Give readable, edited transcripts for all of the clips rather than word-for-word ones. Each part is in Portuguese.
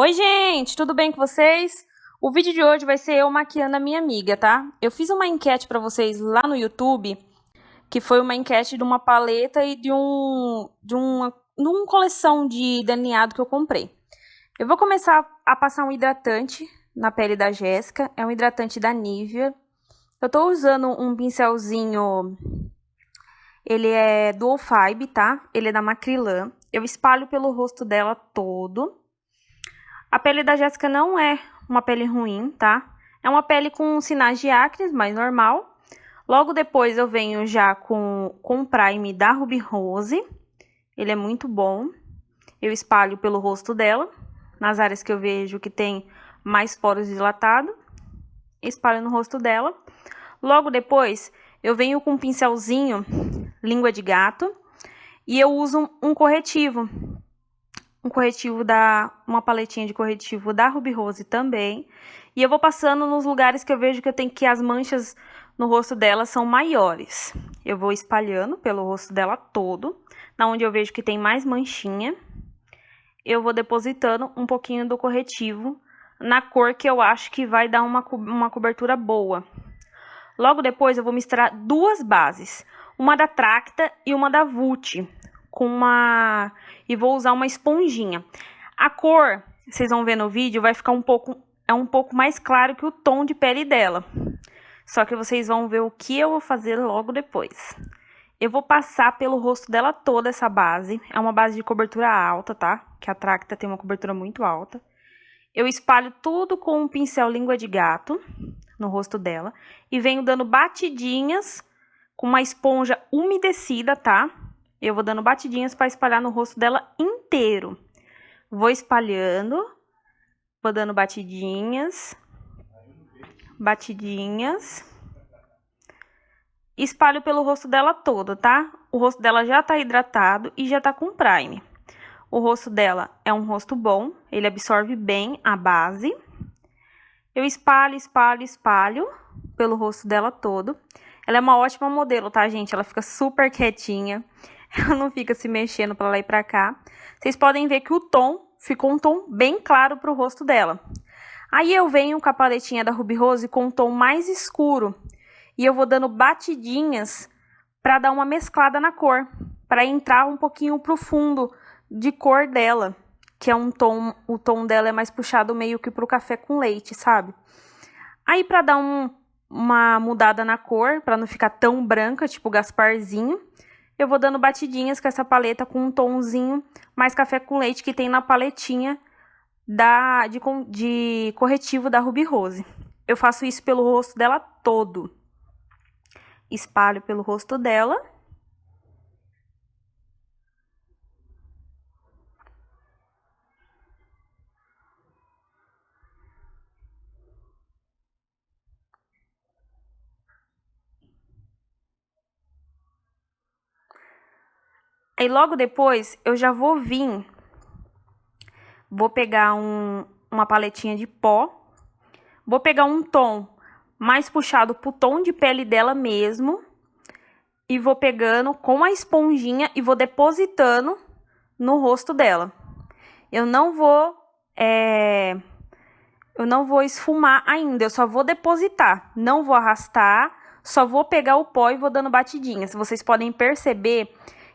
Oi, gente, tudo bem com vocês? O vídeo de hoje vai ser eu maquiando a minha amiga, tá? Eu fiz uma enquete pra vocês lá no YouTube, que foi uma enquete de uma paleta e de uma coleção de delineado que eu comprei. Eu vou começar a passar um hidratante na pele da Jéssica, é um hidratante da Nivea. Eu tô usando um pincelzinho, ele é Dual Fibre, tá? Ele é da Macrylan. Eu espalho pelo rosto dela todo. A pele da Jéssica não é uma pele ruim, tá? É uma pele com sinais de acne, mas normal. Logo depois eu venho já com o Prime da Ruby Rose. Ele é muito bom. Eu espalho pelo rosto dela, nas áreas que eu vejo que tem mais poros dilatados. Espalho no rosto dela. Logo depois eu venho com um pincelzinho língua de gato. E eu uso um corretivo. Uma paletinha de corretivo da Ruby Rose também. E eu vou passando nos lugares que eu vejo que as manchas no rosto dela são maiores. Eu vou espalhando pelo rosto dela todo, na onde eu vejo que tem mais manchinha. Eu vou depositando um pouquinho do corretivo na cor que eu acho que vai dar uma cobertura boa. Logo depois eu vou misturar duas bases, uma da Tracta e uma da Vult, e vou usar uma esponjinha. A cor, vocês vão ver no vídeo, vai ficar um pouco mais claro que o tom de pele dela. Só que vocês vão ver o que eu vou fazer logo depois. Eu vou passar pelo rosto dela toda essa base. É uma base de cobertura alta, tá? Que a Tracta tem uma cobertura muito alta. Eu espalho tudo com um pincel língua de gato no rosto dela. E venho dando batidinhas com uma esponja umedecida, tá? Eu vou dando batidinhas para espalhar no rosto dela inteiro. Vou espalhando, vou dando batidinhas. Espalho pelo rosto dela todo, tá? O rosto dela já tá hidratado e já tá com prime. O rosto dela é um rosto bom, ele absorve bem a base. Eu espalho pelo rosto dela todo. Ela é uma ótima modelo, tá, gente? Ela fica super quietinha. Ela não fica se mexendo pra lá e pra cá. Vocês podem ver que o tom ficou um tom bem claro pro rosto dela. Aí eu venho com a paletinha da Ruby Rose com um tom mais escuro. E eu vou dando batidinhas pra dar uma mesclada na cor. Pra entrar um pouquinho pro fundo de cor dela. Que é o tom dela é mais puxado meio que pro café com leite, sabe? Aí pra dar uma mudada na cor, pra não ficar tão branca, tipo Gasparzinho, eu vou dando batidinhas com essa paleta com um tomzinho mais café com leite que tem na paletinha de corretivo da Ruby Rose. Eu faço isso pelo rosto dela todo. Espalho pelo rosto dela. Aí logo depois eu já vou pegar uma paletinha de pó, vou pegar um tom mais puxado pro tom de pele dela mesmo, e vou pegando com a esponjinha e vou depositando no rosto dela. Eu não vou esfumar ainda, eu só vou depositar, não vou arrastar, só vou pegar o pó e vou dando batidinhas. Vocês podem perceber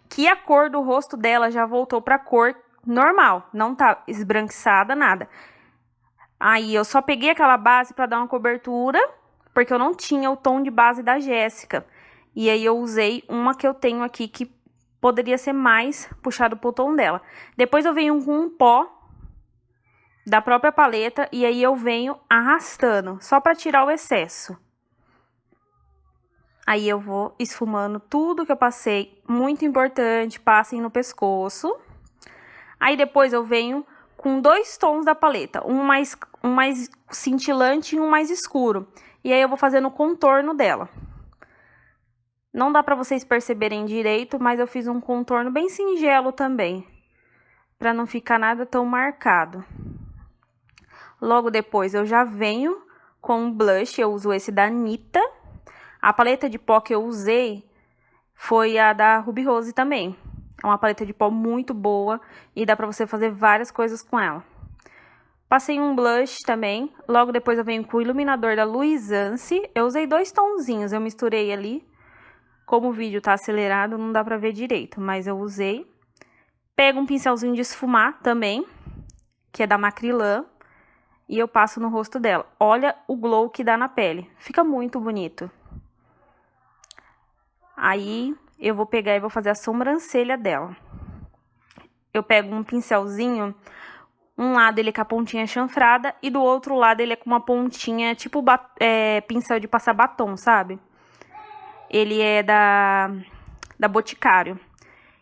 que a cor do rosto dela já voltou pra cor normal, não tá esbranquiçada, nada. Aí eu só peguei aquela base pra dar uma cobertura, porque eu não tinha o tom de base da Jéssica. E aí eu usei uma que eu tenho aqui que poderia ser mais puxado pro tom dela. Depois eu venho com um pó da própria paleta e aí eu venho arrastando, só pra tirar o excesso. Aí eu vou esfumando tudo que eu passei, muito importante, passem no pescoço. Aí depois eu venho com dois tons da paleta, um mais cintilante e um mais escuro. E aí eu vou fazendo o contorno dela. Não dá pra vocês perceberem direito, mas eu fiz um contorno bem singelo também, pra não ficar nada tão marcado. Logo depois eu já venho com um blush, eu uso esse da Anitta. A paleta de pó que eu usei foi a da Ruby Rose também. É uma paleta de pó muito boa e dá pra você fazer várias coisas com ela. Passei um blush também. Logo depois eu venho com o iluminador da Luisance. Eu usei 2 tonzinhos, eu misturei ali. Como o vídeo tá acelerado, não dá pra ver direito, mas eu usei. Pego um pincelzinho de esfumar também, que é da Macrylan. E eu passo no rosto dela. Olha o glow que dá na pele. Fica muito bonito. Aí, eu vou pegar e vou fazer a sobrancelha dela. Eu pego um pincelzinho, um lado ele é com a pontinha chanfrada e do outro lado ele é com uma pontinha tipo pincel de passar batom, sabe? Ele é da Boticário.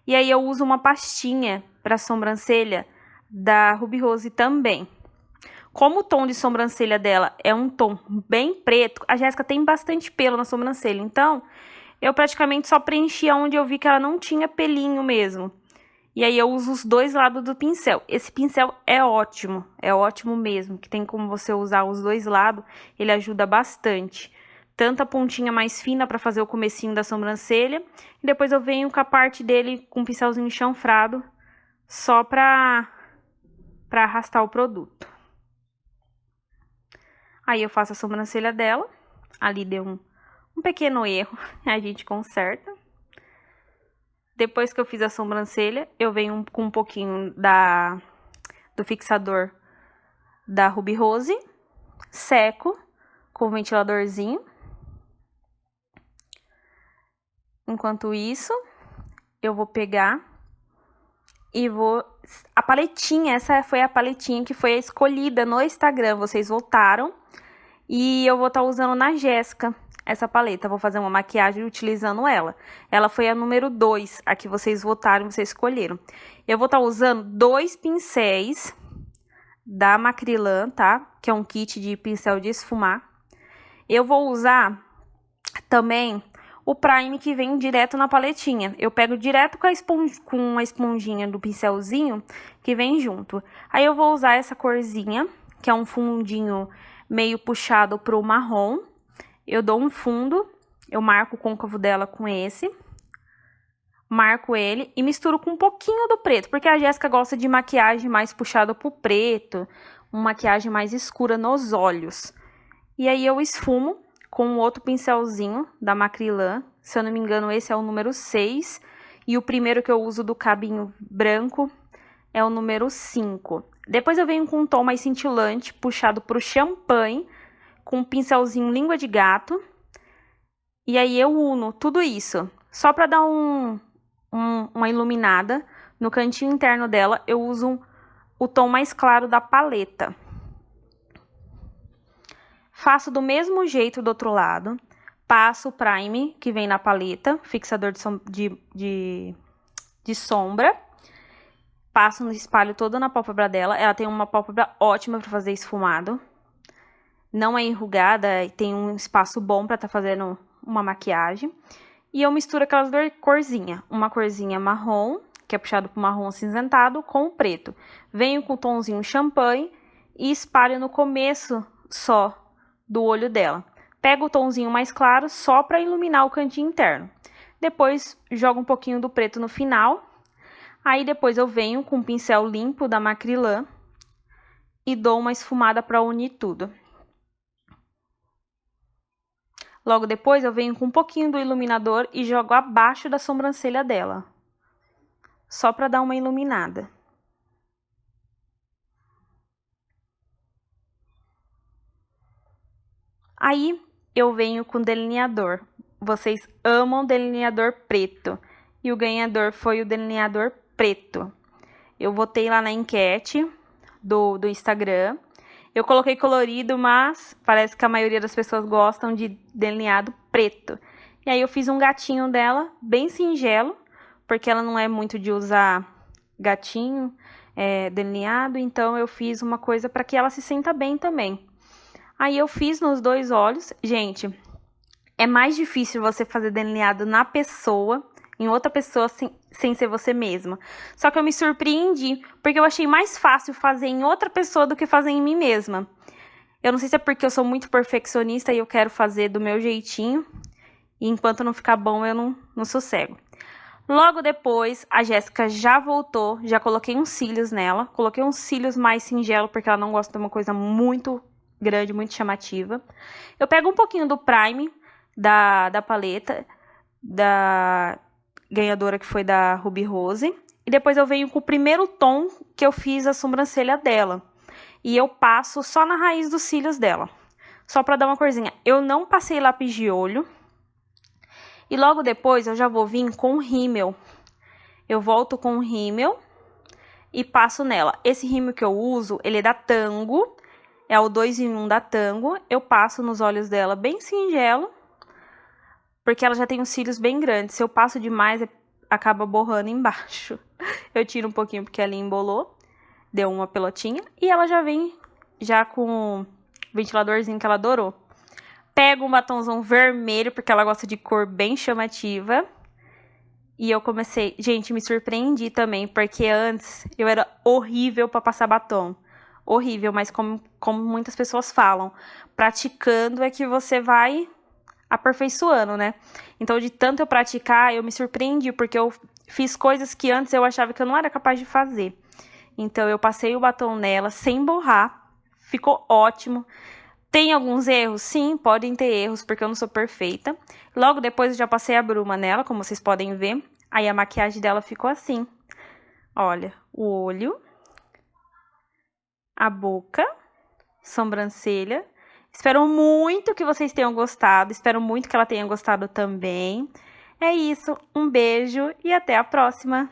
E aí eu uso uma pastinha pra sobrancelha da Ruby Rose também. Como o tom de sobrancelha dela é um tom bem preto, a Jéssica tem bastante pelo na sobrancelha, então eu praticamente só preenchi onde eu vi que ela não tinha pelinho mesmo. E aí eu uso os 2 lados do pincel. Esse pincel é ótimo mesmo, que tem como você usar os 2 lados, ele ajuda bastante. Tanto a pontinha mais fina para fazer o comecinho da sobrancelha, e depois eu venho com a parte dele com um pincelzinho chanfrado, só pra arrastar o produto. Aí eu faço a sobrancelha dela, ali deu um pequeno erro, a gente conserta. Depois que eu fiz a sobrancelha, eu venho com um pouquinho do fixador da Ruby Rose, seco com o ventiladorzinho. Enquanto isso, eu vou pegar e vou... A paletinha, essa foi a paletinha que foi a escolhida no Instagram, vocês votaram. E eu vou estar usando na Jéssica essa paleta, vou fazer uma maquiagem utilizando ela. Ela foi a número 2, a que vocês votaram, vocês escolheram. Eu vou estar usando 2 pincéis da Macrylan, tá? Que é um kit de pincel de esfumar. Eu vou usar também o prime que vem direto na paletinha. Eu pego direto com a esponjinha do pincelzinho que vem junto. Aí eu vou usar essa corzinha, que é um fundinho meio puxado pro marrom. Eu dou um fundo, eu marco o côncavo dela com esse. Marco ele e misturo com um pouquinho do preto, porque a Jéssica gosta de maquiagem mais puxada pro preto, uma maquiagem mais escura nos olhos. E aí eu esfumo com outro pincelzinho da Macrylan, se eu não me engano esse é o número 6, e o primeiro que eu uso do cabinho branco é o número 5. Depois eu venho com um tom mais cintilante, puxado pro champanhe, com um pincelzinho língua de gato. E aí eu uno tudo isso, só pra dar uma iluminada. No cantinho interno dela eu uso o tom mais claro da paleta. Faço do mesmo jeito do outro lado. Passo o prime que vem na paleta, fixador de sombra. Passo no espalho todo na pálpebra dela. Ela tem uma pálpebra ótima para fazer esfumado. Não é enrugada e tem um espaço bom para estar fazendo uma maquiagem. E eu misturo aquelas 2 corzinhas. Uma corzinha marrom, que é puxado pro marrom acinzentado, com o preto. Venho com o tomzinho champanhe e espalho no começo só do olho dela. Pego o tomzinho mais claro só para iluminar o cantinho interno. Depois jogo um pouquinho do preto no final. Aí depois eu venho com um pincel limpo da Macrylan e dou uma esfumada para unir tudo. Logo depois eu venho com um pouquinho do iluminador e jogo abaixo da sobrancelha dela. Só para dar uma iluminada. Aí eu venho com delineador. Vocês amam delineador preto. E o ganhador foi o delineador preto. Eu votei lá na enquete do Instagram. Eu coloquei colorido, mas parece que a maioria das pessoas gostam de delineado preto. E aí eu fiz um gatinho dela, bem singelo, porque ela não é muito de usar gatinho delineado, então eu fiz uma coisa para que ela se sinta bem também. Aí eu fiz nos 2 olhos. Gente, é mais difícil você fazer delineado na pessoa, em outra pessoa, sem ser você mesma. Só que eu me surpreendi, porque eu achei mais fácil fazer em outra pessoa do que fazer em mim mesma. Eu não sei se é porque eu sou muito perfeccionista e eu quero fazer do meu jeitinho, e enquanto não ficar bom eu não sossego. Logo depois, a Jéssica já voltou, já coloquei uns cílios nela. Coloquei uns cílios mais singelo, porque ela não gosta de uma coisa muito grande, muito chamativa. Eu pego um pouquinho do Prime da paleta, da ganhadora que foi da Ruby Rose. E depois eu venho com o primeiro tom que eu fiz a sobrancelha dela. E eu passo só na raiz dos cílios dela, só pra dar uma corzinha. Eu não passei lápis de olho. E logo depois eu já vou vir com o rímel. Eu volto com o rímel e passo nela. Esse rímel que eu uso, ele é da Tango. É o 2 em 1 da Tango. Eu passo nos olhos dela bem singelo, porque ela já tem os cílios bem grandes. Se eu passo demais, acaba borrando embaixo. Eu tiro um pouquinho porque ela embolou. Deu uma pelotinha. E ela já vem já com o ventiladorzinho que ela adorou. Pego um batomzão vermelho, porque ela gosta de cor bem chamativa. E eu comecei... Gente, me surpreendi também, porque antes eu era horrível pra passar batom. Horrível, mas como muitas pessoas falam, praticando é que você vai aperfeiçoando, né? Então, de tanto eu praticar, eu me surpreendi, porque eu fiz coisas que antes eu achava que eu não era capaz de fazer. Então, eu passei o batom nela sem borrar. Ficou ótimo. Tem alguns erros? Sim, podem ter erros, porque eu não sou perfeita. Logo depois eu já passei a bruma nela, como vocês podem ver. Aí a maquiagem dela ficou assim. Olha, o olho, a boca, sobrancelha. Espero muito que vocês tenham gostado. Espero muito que ela tenha gostado também. É isso, um beijo e até a próxima.